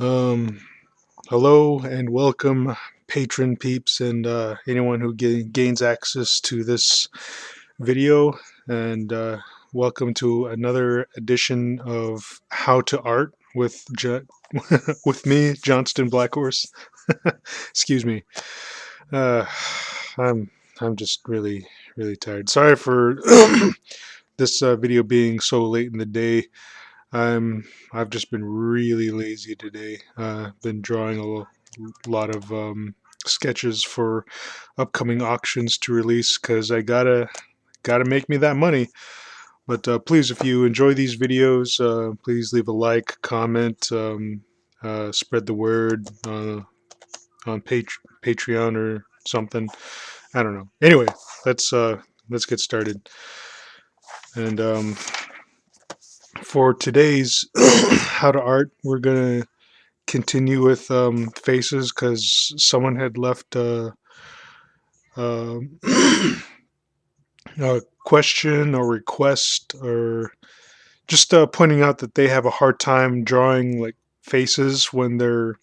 um, Hello and welcome, patron peeps, and anyone who gains access to this video. And welcome to another edition of How to Art with with me, Johnston Blackhorse. Excuse me. Uh, I'm I'm just really tired. Sorry for this video being so late in the day. I've just been really lazy today. Been drawing lot of sketches for upcoming auctions to release because I gotta make me that money. But please, if you enjoy these videos, please leave a like, comment, spread the word on Patreon or something. I don't know. Anyway, let's get started. And for today's how to art, we're gonna continue with faces because someone had left uh, a question or request or just pointing out that they have a hard time drawing like faces when they're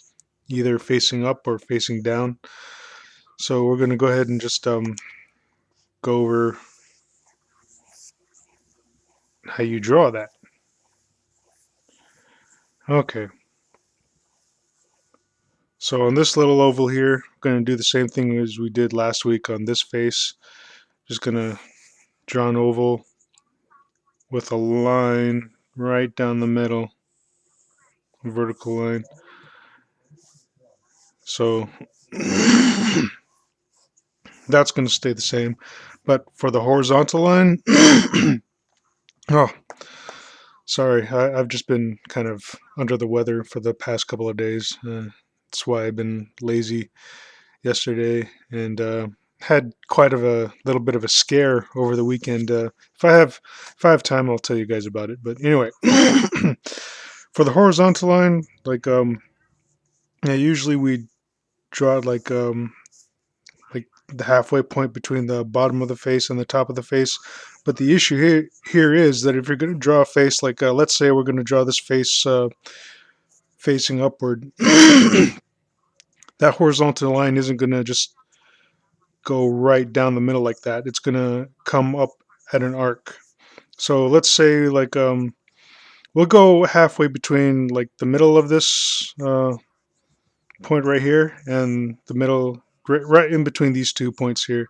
either facing up or facing down. So we're going to go ahead and just go over how you draw that. Okay, so on this little oval here, I'm going to do the same thing as we did last week on this face. Just going to draw an oval with a line right down the middle, a vertical line. So that's going to stay the same. But for the horizontal line, oh, sorry, I've just been kind of under the weather for the past couple of days. That's why I've been lazy yesterday and had quite of a little bit of a scare over the weekend. If I have time, I'll tell you guys about it. But anyway, for the horizontal line, like yeah, usually we draw like the halfway point between the bottom of the face and the top of the face. But the issue here is that if you're going to draw a face, like let's say we're going to draw this face facing upward, that horizontal line isn't going to just go right down the middle like that. It's going to come up at an arc. So let's say like we'll go halfway between like the middle of this point right here and the middle, right in between these 2 points here.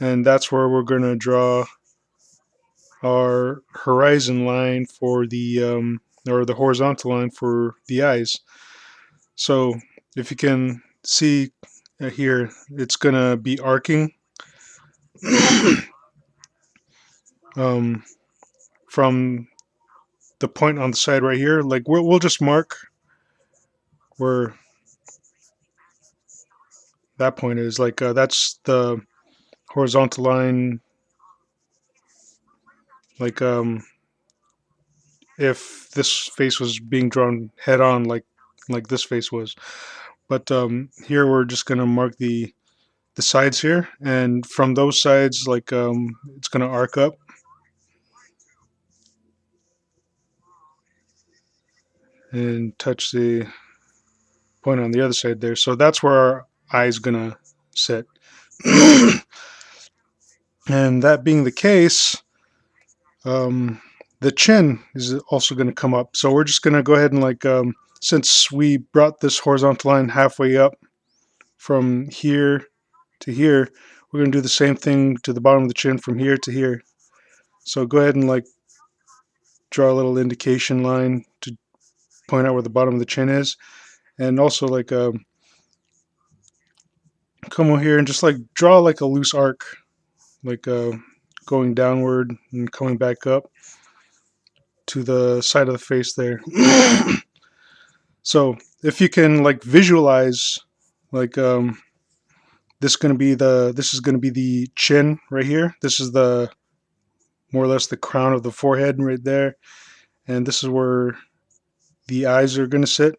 And that's where we're going to draw our horizon line for the or the horizontal line for the eyes. So if you can see here, it's going to be arcing um, from the point on the side right here. Like we'll just mark where that point is. Like that's the horizontal line. Like if this face was being drawn head on, like this face was. But here we're just gonna mark the sides here, and from those sides, like it's gonna arc up and touch the point on the other side there. So that's where our eye's gonna sit. And that being the case, the chin is also going to come up. So we're just going to go ahead and like, since we brought this horizontal line halfway up from here to here, we're going to do the same thing to the bottom of the chin from here to here. So go ahead and like draw a little indication line to point out where the bottom of the chin is. And also like come over here and just like draw like a loose arc, like going downward and coming back up to the side of the face there. So if you can like visualize, like this is gonna be the chin right here. This is the more or less the crown of the forehead right there, and this is where the eyes are gonna sit.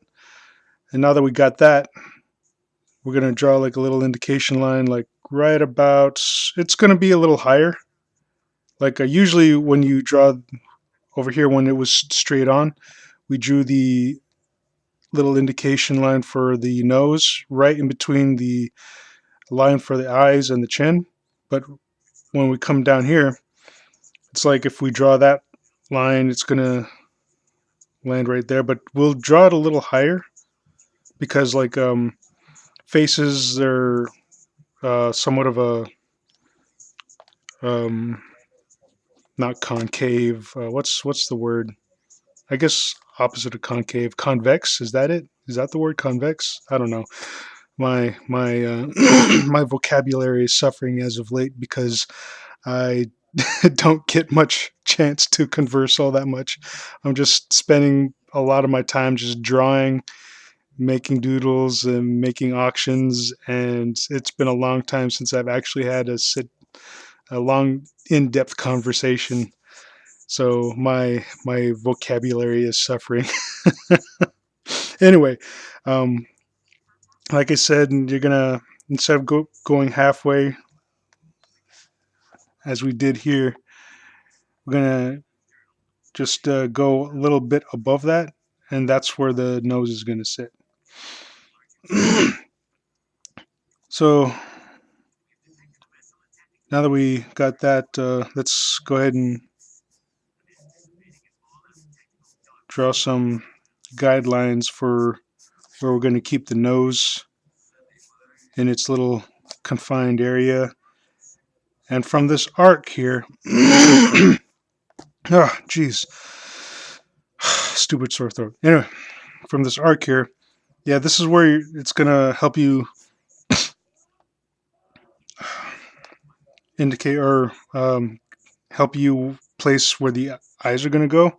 And now that we got that, we're gonna draw like a little indication line, like right about. It's gonna be a little higher. Like usually when you draw over here when it was straight on, we drew the little indication line for the nose right in between the line for the eyes and the chin. But when we come down here, it's like if we draw that line, it's going to land right there. But we'll draw it a little higher because like faces, they're somewhat of a um, not concave. What's the word? I guess opposite of concave. Convex. Is that it? Is that the word convex? I don't know. My my vocabulary is suffering as of late because I don't get much chance to converse all that much. I'm just spending a lot of my time just drawing, making doodles, and making auctions, and it's been a long time since I've actually had a long, in-depth conversation. So my vocabulary is suffering. Anyway, um, like I said, you're gonna instead of going halfway as we did here, we're gonna just go a little bit above that, and that's where the nose is gonna sit. So now that we got that, let's go ahead and draw some guidelines for where we're going to keep the nose in its little confined area. And from this arc here, oh, jeez, stupid sore throat. Anyway, from this arc here, yeah, this is where it's going to help you indicate or help you place where the eyes are going to go.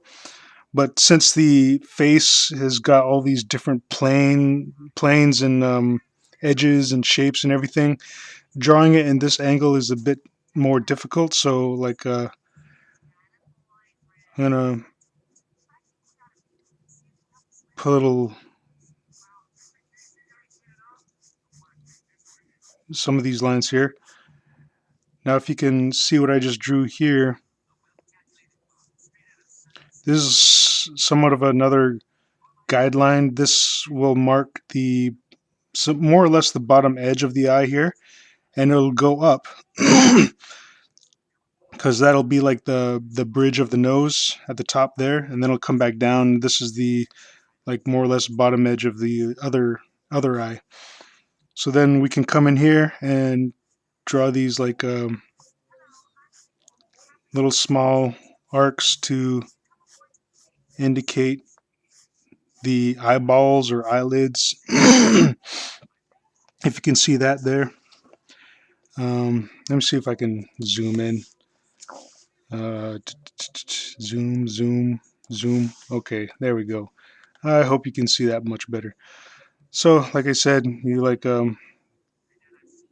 But since the face has got all these different planes and edges and shapes and everything, drawing it in this angle is a bit more difficult. So like I'm gonna put a little some of these lines here. Now if you can see what I just drew here, this is somewhat of another guideline. This will mark the more or less the bottom edge of the eye here, and it'll go up because that'll be like the bridge of the nose at the top there, and then it'll come back down. This is the like more or less bottom edge of the other eye. So then we can come in here and draw these like little small arcs to indicate the eyeballs or eyelids. If you can see that there. Let me see if I can zoom in. Zoom, zoom, zoom. Okay, there we go. I hope you can see that much better. So, like I said, you like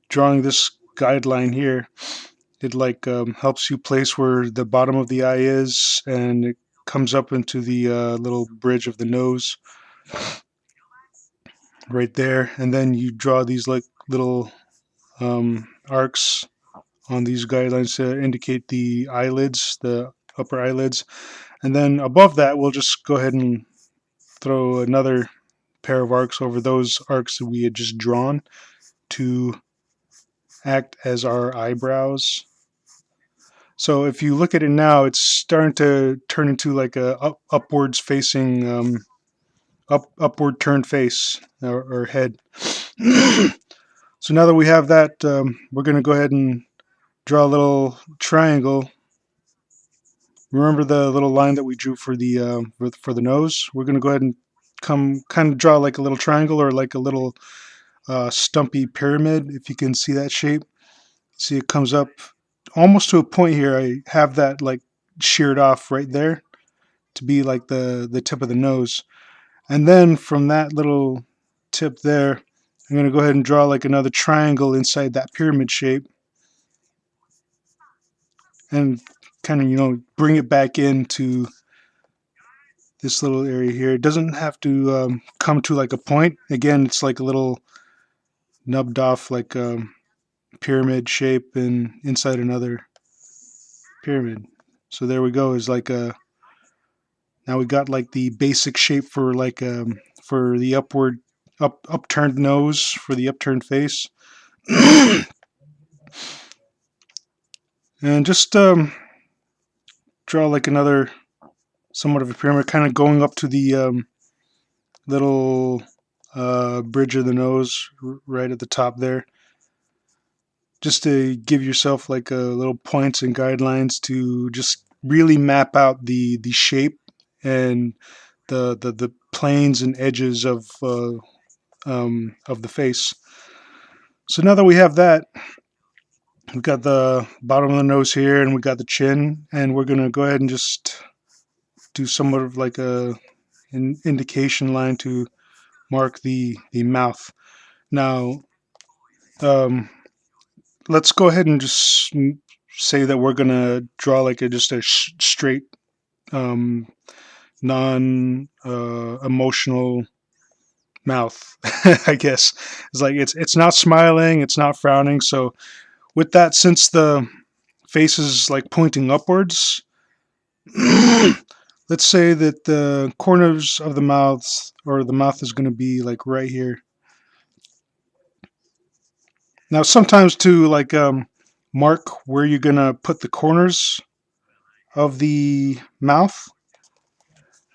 drawing this guideline here. It like helps you place where the bottom of the eye is, and it comes up into the little bridge of the nose right there. And then you draw these like little arcs on these guidelines to indicate the eyelids, the upper eyelids. And then above that, we'll just go ahead and throw another pair of arcs over those arcs that we had just drawn to act as our eyebrows. So if you look at it now, it's starting to turn into like a upwards facing, upward turned face or head. So now that we have that, we're going to go ahead and draw a little triangle. Remember the little line that we drew for the nose? We're going to go ahead and come kind of draw like a little triangle or like a little stumpy pyramid. If you can see that shape, see it comes up almost to a point here. I have that like sheared off right there to be like the tip of the nose. And then from that little tip there, I'm going to go ahead and draw like another triangle inside that pyramid shape and kind of, bring it back into this little area here. It doesn't have to come to like a point. Again, it's like a little nubbed off like pyramid shape and inside another pyramid. So there we go. Is like a Now we got like the basic shape for like for the upturned nose, for the upturned face. And just draw like another somewhat of a pyramid, kind of going up to the little bridge of the nose right at the top there, just to give yourself like a little points and guidelines to just really map out the shape and the planes and edges of the face. So now that we have that, we've got the bottom of the nose here, and we got the chin, and we're gonna go ahead and just do somewhat of like an indication line to mark the mouth. Now, um, let's go ahead and just say that we're gonna draw like just a straight, um, non emotional mouth. I guess it's like it's not smiling, it's not frowning. So with that, since the face is like pointing upwards, let's say that the corners of the mouth, or the mouth, is going to be like right here. Now, sometimes to like mark where you're going to put the corners of the mouth,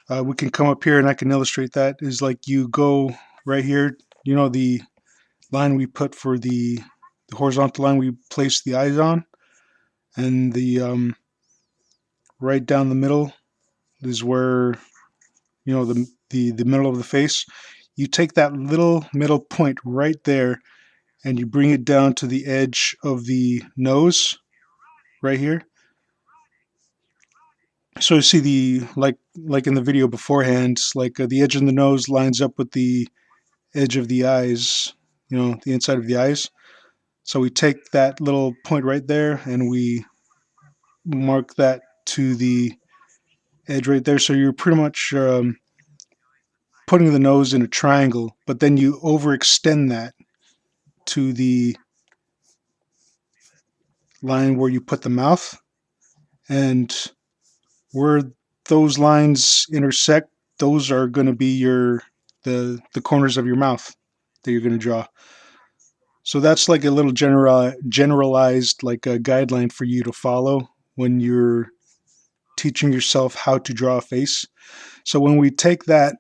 we can come up here and I can illustrate that. Is like you go right here, the line we put for the horizontal line we place the eyes on, and the right down the middle is where, the middle of the face. You take that little middle point right there and you bring it down to the edge of the nose right here. So you see the like in the video beforehand, like the edge of the nose lines up with the edge of the eyes, the inside of the eyes. So we take that little point right there and we mark that to the edge right there. So you're pretty much putting the nose in a triangle, but then you overextend that to the line where you put the mouth, and where those lines intersect, those are going to be the corners of your mouth that you're going to draw. So that's like a little generalized like a guideline for you to follow when you're teaching yourself how to draw a face. So when we take that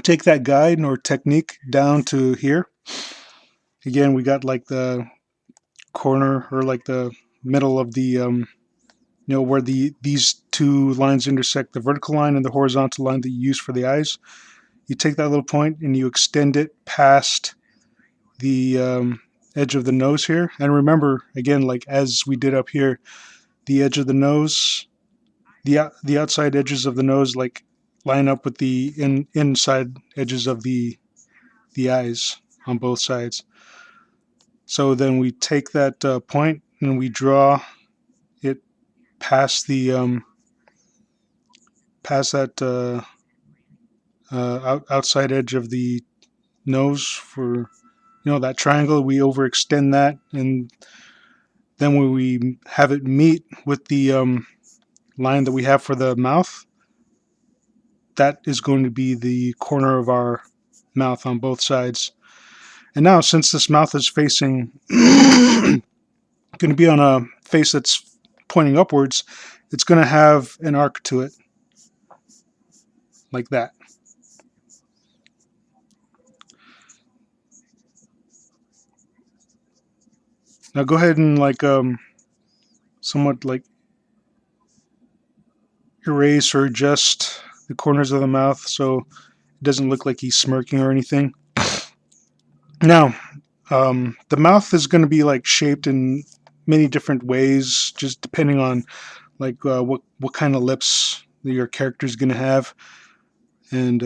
take that guide or technique down to here, again we got like the corner, or like the middle of the where these two lines intersect, the vertical line and the horizontal line that you use for the eyes. You take that little point and you extend it past the edge of the nose here. And remember, again, like as we did up here, the edge of the nose, the outside edges of the nose, like line up with the inside edges of the eyes on both sides. So then we take that point and we draw it past the past that outside edge of the nose for that triangle. We overextend that, and then when we have it meet with the line that we have for the mouth, that is going to be the corner of our mouth on both sides. And now, since this mouth is facing going to be on a face that's pointing upwards, it's going to have an arc to it like that. Now go ahead and like somewhat like erase or adjust the corners of the mouth so it doesn't look like he's smirking or anything. Now, the mouth is going to be like shaped in many different ways, just depending on like what kind of lips that your character is going to have. And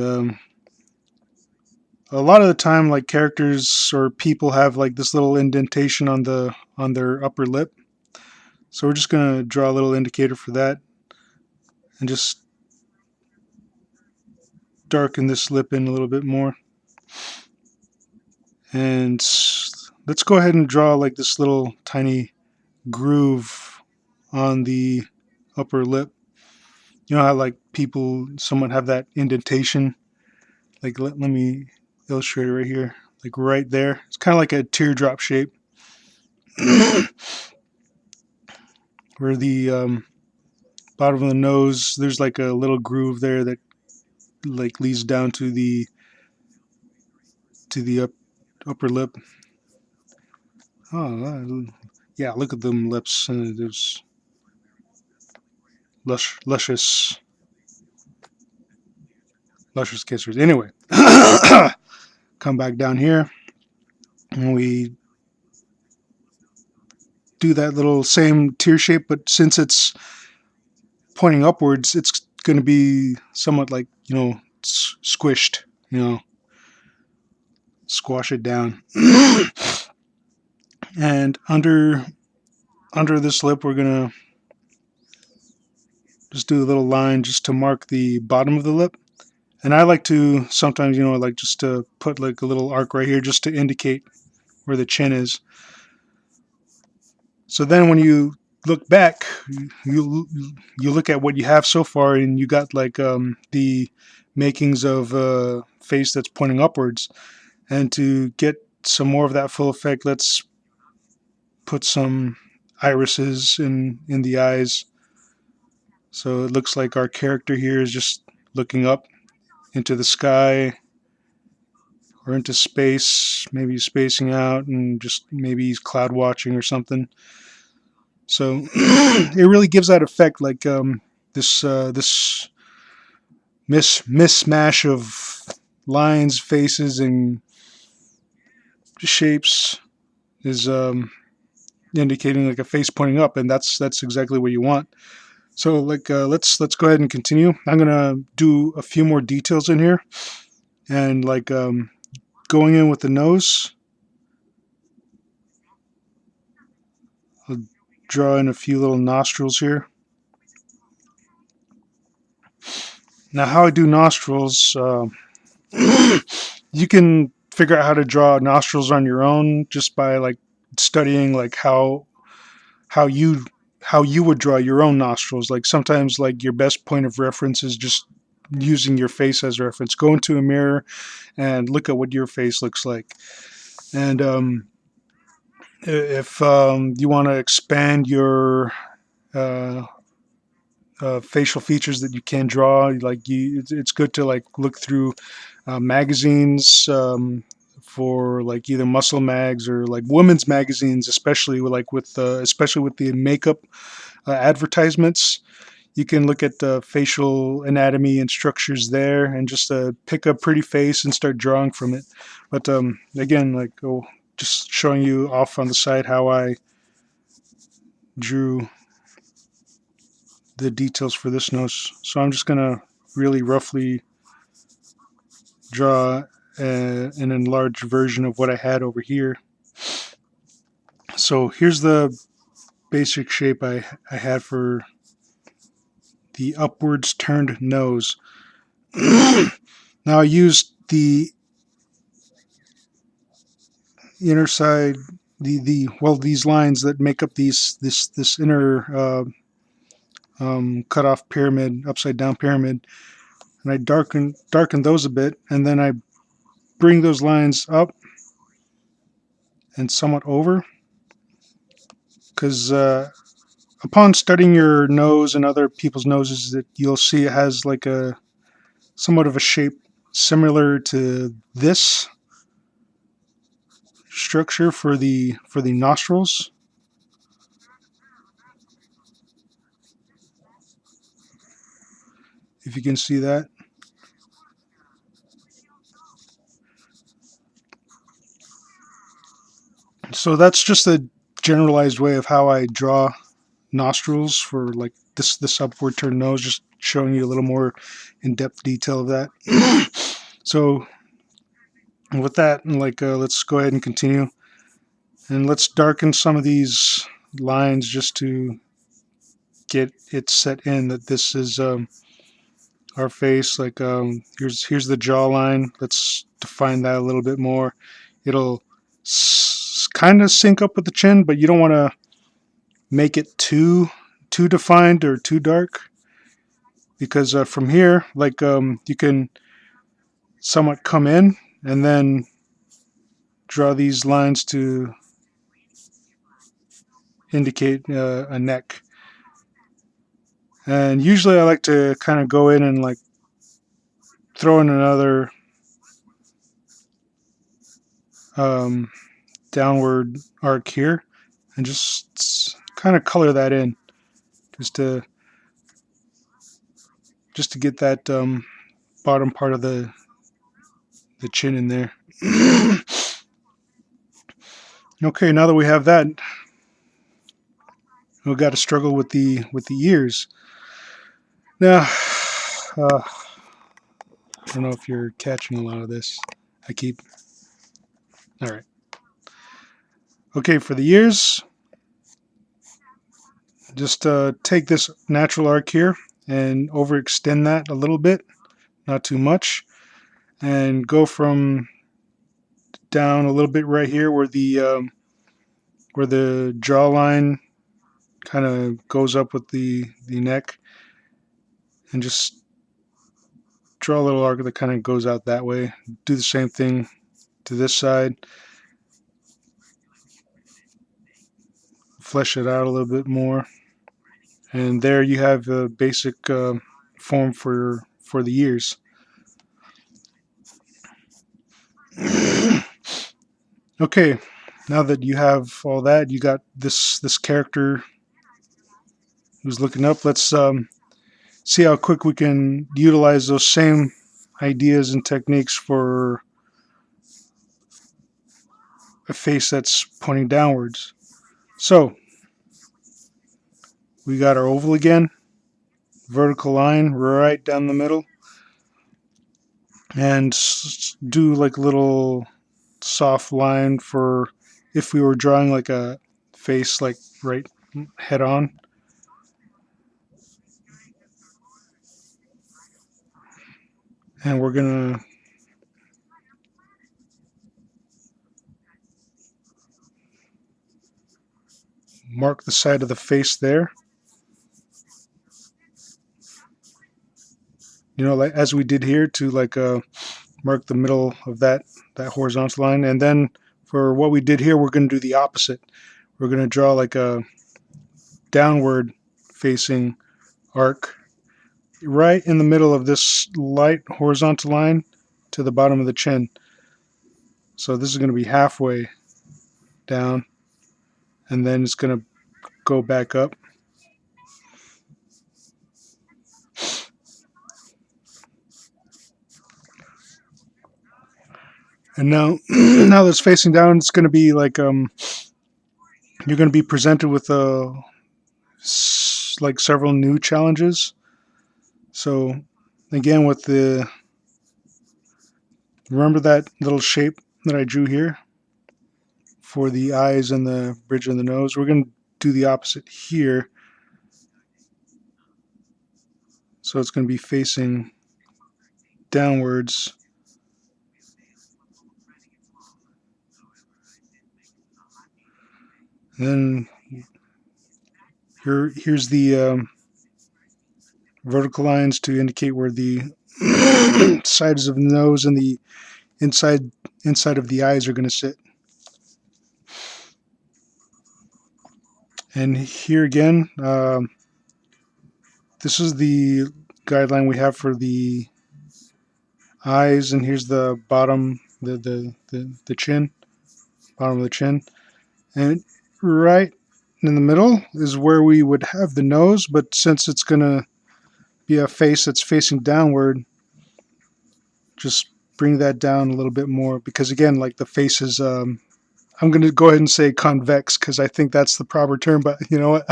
a lot of the time, like characters or people have like this little indentation on their upper lip. So we're just going to draw a little indicator for that and just darken this lip in a little bit more. And let's go ahead and draw like this little tiny groove on the upper lip. You know how like people somewhat have that indentation. Like let me illustrate it right here. Like right there. It's kind of like a teardrop shape. Where the bottom of the nose, there's like a little groove there that like leads down to the upper lip. Oh, yeah, look at them lips. There's luscious kissers. Anyway, come back down here and we do that little same tear shape, but since it's pointing upwards, it's going to be somewhat like, squished, squash it down. And under this lip, we're going to just do a little line just to mark the bottom of the lip. And I like to sometimes, like just to put like a little arc right here just to indicate where the chin is. So then when you look back, you look at what you have so far, and you got like the makings of a face that's pointing upwards. And to get some more of that full effect, let's put some irises in the eyes. So it looks like our character here is just looking up into the sky or into space, maybe spacing out, and just maybe he's cloud watching or something. So it really gives that effect, like this mismatch of lines, faces, and shapes is indicating like a face pointing up, and that's exactly what you want. So like let's go ahead and continue. I'm gonna do a few more details in here, and like going in with the nose, I'll draw in a few little nostrils here. Now how I do nostrils, you can figure out how to draw nostrils on your own just by like studying like how you would draw your own nostrils. Like sometimes like your best point of reference is just using your face as reference. Go into a mirror and look at what your face looks like. And if you want to expand your uh, facial features that you can draw, like it's good to like look through magazines for like either muscle mags or like women's magazines, especially especially with the makeup advertisements. You can look at the facial anatomy and structures there, and just pick a pretty face and start drawing from it. But again, like just showing you off on the side how I drew the details for this nose. So I'm just gonna really roughly draw an enlarged version of what I had over here. So here's the basic shape I had for the upwards turned nose. Now I used the inner side, these lines that make up this inner cut off pyramid, upside down pyramid, and I darken those a bit, and then I bring those lines up and somewhat over, because upon studying your nose and other people's noses, that you'll see it has like a somewhat of a shape similar to this structure for the nostrils. If you can see that. So that's just a generalized way of how I draw nostrils for like this upward turned nose, just showing you a little more in-depth detail of that. So with that, like let's go ahead and continue, and let's darken some of these lines just to get it set in that this is our face. Like here's the jawline. Let's define that a little bit more. It'll kind of sync up with the chin, but you don't want to make it too defined or too dark. because from here, like you can somewhat come in and then draw these lines to indicate a neck. And usually I like to kind of go in and like throw in another um, downward arc here and just kind of color that in just to get that bottom part of the chin in there. Okay, now that we have that, we've got to struggle with the ears. Now, I don't know if you're catching a lot of this. I keep. All right. Okay, for the ears, just take this natural arc here and overextend that a little bit, not too much, and go from down a little bit right here where the jawline kind of goes up with the neck, and just draw a little arc that kind of goes out that way. Do the same thing to this side. Flesh it out a little bit more, and there you have the basic form for the ears. Okay, now that you have all that, you got this character who's looking up. Let's see how quick we can utilize those same ideas and techniques for a face that's pointing downwards. So we got our oval again, vertical line right down the middle, and do like a little soft line for if we were drawing like a face like right head on. And we're gonna mark the side of the face there. You know, like as we did here, to like mark the middle of that horizontal line. And then for what we did here, we're going to do the opposite. We're going to draw like a downward facing arc right in the middle of this light horizontal line to the bottom of the chin. So this is going to be halfway down, and then it's going to go back up. And now, now that's facing down, it's going to be like you're going to be presented with like several new challenges. So again, with the remember that little shape that I drew here for the eyes and the bridge of the nose. We're going to do the opposite here. So it's going to be facing downwards. And then here's the vertical lines to indicate where the sides of the nose and the inside of the eyes are going to sit. And here again, this is the guideline we have for the eyes, and here's the bottom, the chin, bottom of the chin, and right in the middle is where we would have the nose. But since it's going to be a face that's facing downward, just bring that down a little bit more, because again, like the face is I'm going to go ahead and say convex because I think that's the proper term, but you know what?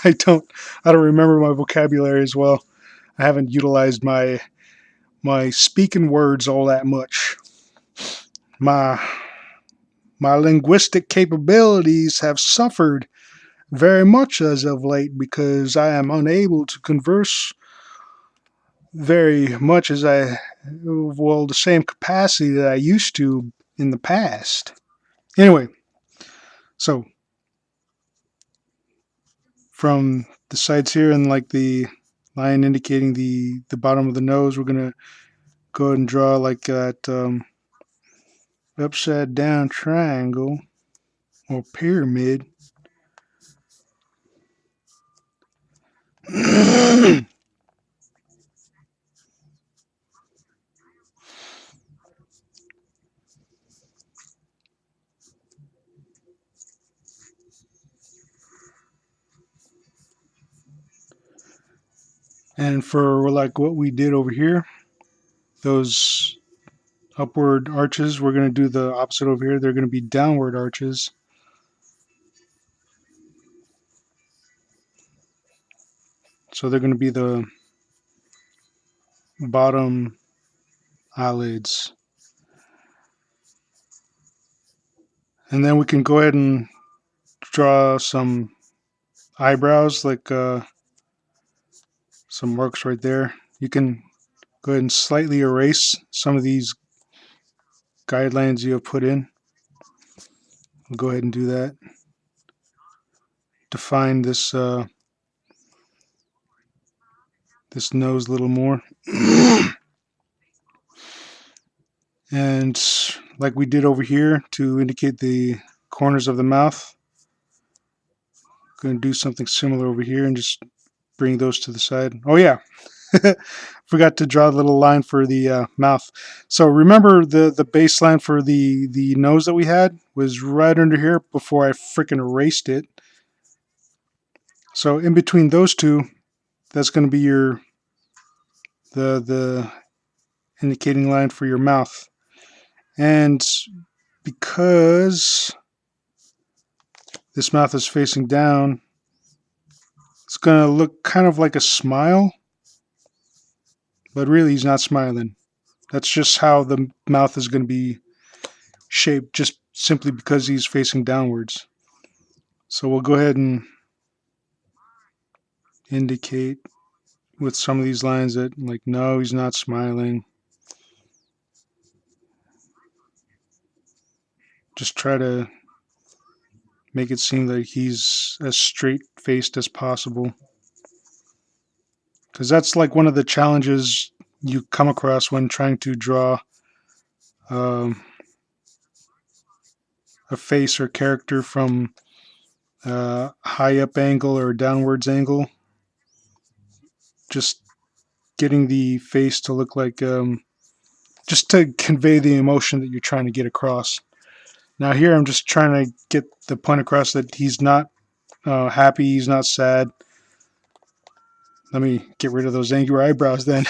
I don't remember my vocabulary as well. I haven't utilized my speaking words all that much. My linguistic capabilities have suffered very much as of late because I am unable to converse very much as the same capacity that I used to in the past. Anyway, so from the sides here and like the line indicating the bottom of the nose. We're going to go ahead and draw like that upside down triangle or pyramid. And for like what we did over here, those upward arches, we're going to do the opposite over here. They're going to be downward arches. So they're going to be the bottom eyelids. And then we can go ahead and draw some eyebrows, like some marks right there. You can go ahead and slightly erase some of these guidelines you have put in. We'll go ahead and do that. Define this this nose a little more. And like we did over here to indicate the corners of the mouth, I'm going to do something similar over here and just bring those to the side. Oh yeah, forgot to draw a little line for the mouth. So remember the baseline for the nose that we had was right under here before I freaking erased it. So in between those two, that's going to be your the indicating line for your mouth. And because this mouth is facing down, it's going to look kind of like a smile, but really he's not smiling. That's just how the mouth is going to be shaped, just simply because he's facing downwards. So we'll go ahead and indicate with some of these lines that, like, no, he's not smiling. Just try to make it seem like he's as straight-faced as possible. Because that's like one of the challenges you come across when trying to draw um, a face or character from a high up angle or downwards angle. Just getting the face to look like, just to convey the emotion that you're trying to get across. Now here I'm just trying to get the point across that he's not happy, he's not sad. Let me get rid of those angry eyebrows then.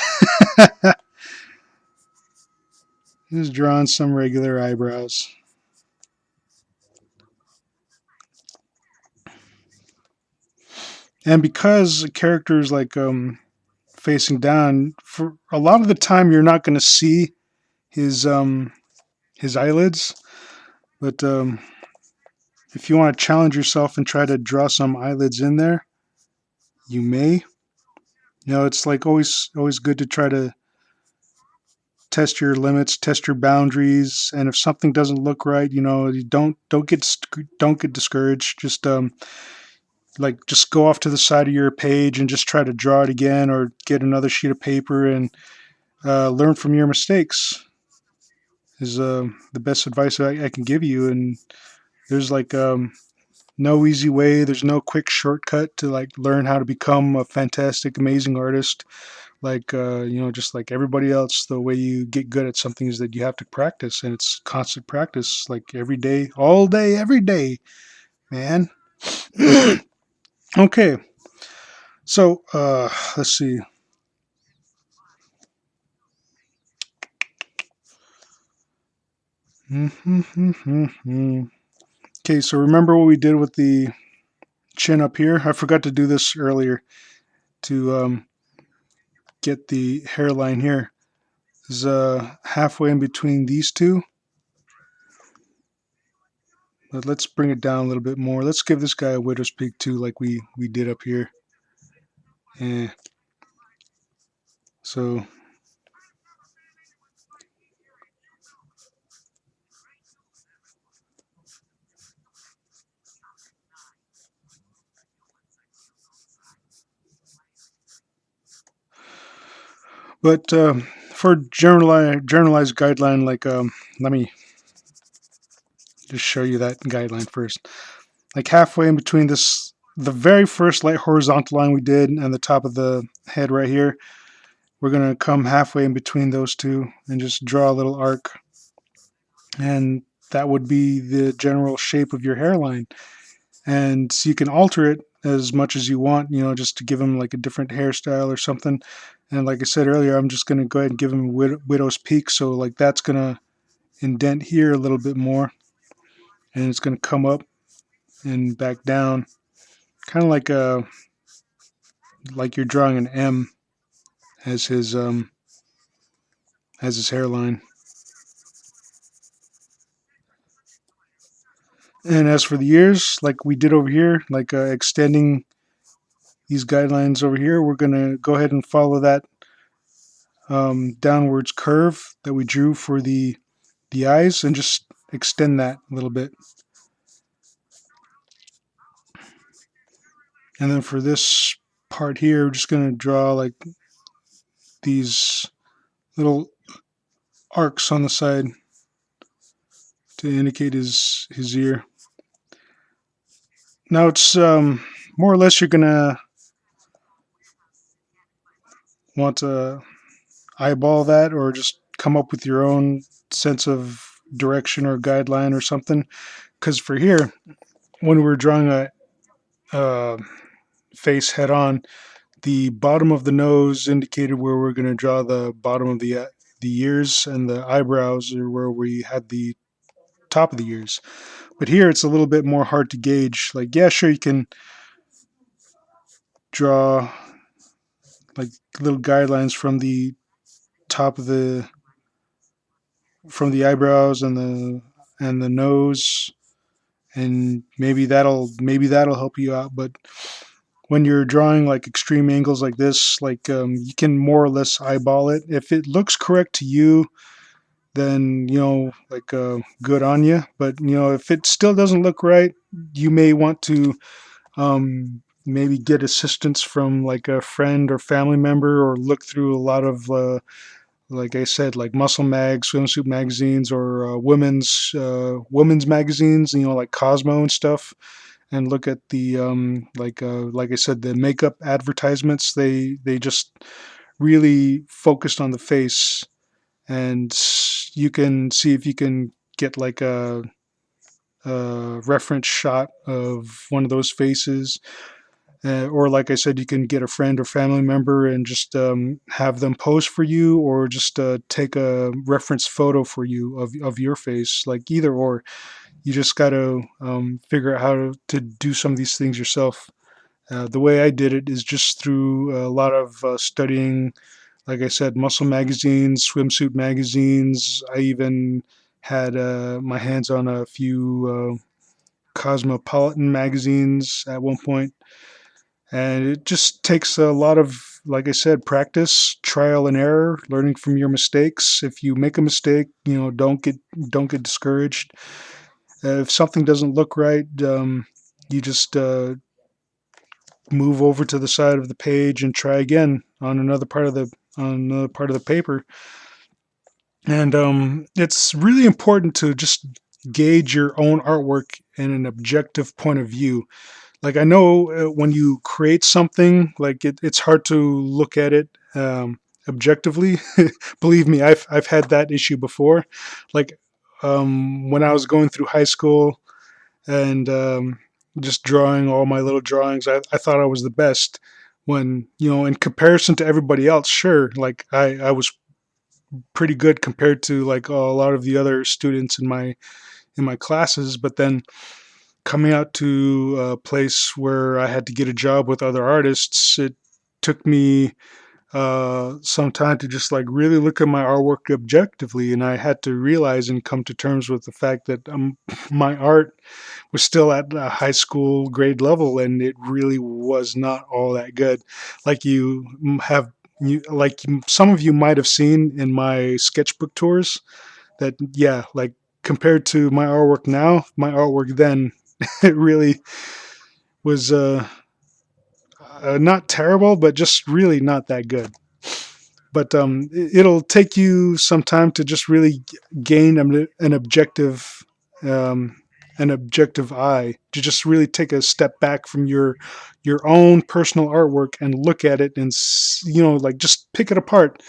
Just drawing some regular eyebrows. And because a character is like facing down, for a lot of the time you're not going to see his eyelids. But if you want to challenge yourself and try to draw some eyelids in there, you may. You know, it's like always good to try to test your limits, test your boundaries, and if something doesn't look right, you know, you don't get discouraged. Just like just go off to the side of your page and just try to draw it again, or get another sheet of paper and learn from your mistakes. Is the best advice I can give you. And there's like no easy way. There's no quick shortcut to like learn how to become a fantastic, amazing artist. Like you know, just like everybody else, the way you get good at something is that you have to practice, and it's constant practice, like every day, all day, every day, man. Okay, so let's see. Okay, so remember what we did with the chin up here? I forgot to do this earlier to get the hairline here. Is halfway in between these two. But let's bring it down a little bit more. Let's give this guy a widow's peak too, like we did up here. Yeah. So But for generalized guideline, like let me just show you that guideline first. Like halfway in between this, the very first light horizontal line we did, and the top of the head right here, we're gonna come halfway in between those two and just draw a little arc, and that would be the general shape of your hairline. And so you can alter it as much as you want, just to give him like a different hairstyle or something. And like I said earlier, I'm just going to go ahead and give him a widow's peak. So like that's going to indent here a little bit more, and it's going to come up and back down, kind of like you're drawing an M as his hairline. And as for the ears, like we did over here, like extending these guidelines over here, we're going to go ahead and follow that downwards curve that we drew for the eyes, and just extend that a little bit. And then for this part here, we're just going to draw like these little arcs on the side to indicate his ear. Now it's more or less you're going to want to eyeball that, or just come up with your own sense of direction or guideline or something. Because for here, when we're drawing a face head on, the bottom of the nose indicated where we're going to draw the bottom of the ears, and the eyebrows are where we had the top of the ears. But here it's a little bit more hard to gauge. Like, yeah, sure, you can draw like little guidelines from the top of from the eyebrows and the nose, and maybe that'll help you out. But when you're drawing like extreme angles like this, like you can more or less eyeball it. If it looks correct to you, then like good on you. But if it still doesn't look right, you may want to maybe get assistance from like a friend or family member, or look through a lot of like I said, like muscle mag, swimsuit magazines, or women's magazines, like Cosmo and stuff, and look at the like I said, the makeup advertisements. They just really focused on the face, and you can see if you can get like a reference shot of one of those faces. Or like I said, you can get a friend or family member and just have them pose for you, or just take a reference photo for you of your face. Like either or, you just got to figure out how to do some of these things yourself. The way I did it is just through a lot of studying, like I said, muscle magazines, swimsuit magazines. I even had my hands on a few cosmopolitan magazines at one point. And it just takes a lot of, like I said, practice, trial and error, learning from your mistakes. If you make a mistake, don't get discouraged. If something doesn't look right, you just move over to the side of the page and try again on another part of the paper. And it's really important to just gauge your own artwork in an objective point of view. Like I know when you create something, like it's hard to look at it objectively. Believe me, I've had that issue before. Like when I was going through high school and just drawing all my little drawings, I thought I was the best. When in comparison to everybody else, sure, like I was pretty good compared to like a lot of the other students in my classes. But then coming out to a place where I had to get a job with other artists, it took me some time to just like really look at my artwork objectively, and I had to realize and come to terms with the fact that my art was still at a high school grade level, and it really was not all that good. Like some of you might have seen in my sketchbook tours, that yeah, like compared to my artwork now, my artwork then, it really was not terrible, but just really not that good. but it'll take you some time to just really gain an objective um, an objective eye, to just really take a step back from your own personal artwork and look at it and like just pick it apart.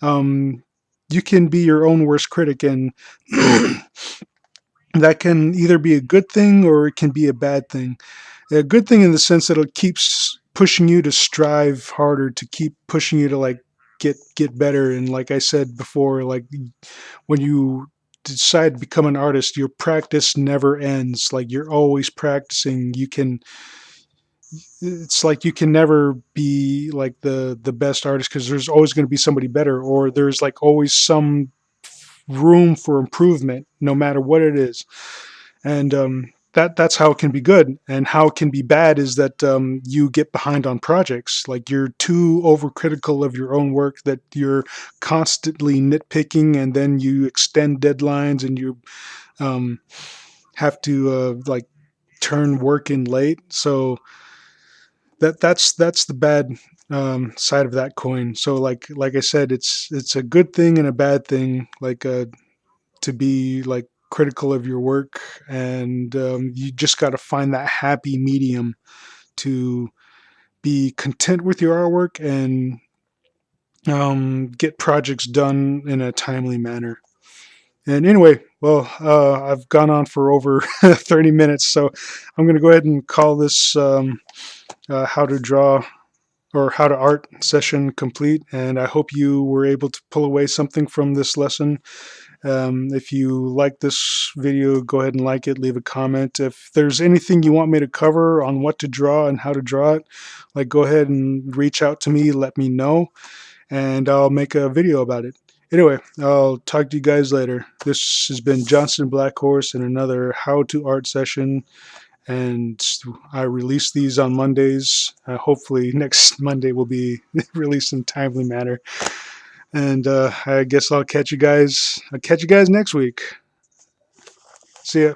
um, you can be your own worst critic, and that can either be a good thing or it can be a bad thing. A good thing in the sense that it keeps pushing you to strive harder, to keep pushing you to like get better. And like I said before, like when you decide to become an artist, your practice never ends. Like you're always practicing. It's like you can never be like the best artist, because there's always going to be somebody better, or there's like always some room for improvement, no matter what it is. And that's how it can be good. And how it can be bad is that you get behind on projects. Like you're too overcritical of your own work, that you're constantly nitpicking, and then you extend deadlines, and you um, have to like turn work in late. So that's the bad side of that coin. So like I said, it's a good thing and a bad thing. Like to be like critical of your work, and you just got to find that happy medium to be content with your artwork and get projects done in a timely manner. And anyway, well, I've gone on for over 30 minutes, so I'm going to go ahead and call this how to draw or how to art session complete. And I hope you were able to pull away something from this lesson. If you like this video, go ahead and like it, leave a comment. If there's anything you want me to cover on what to draw and how to draw it, like go ahead and reach out to me, let me know, and I'll make a video about it. Anyway, I'll talk to you guys later. This has been Johnston Blackhorse in another how to art session, and I release these on Mondays. Hopefully next Monday will be released in a timely manner. And I guess I'll catch you guys next week. See ya.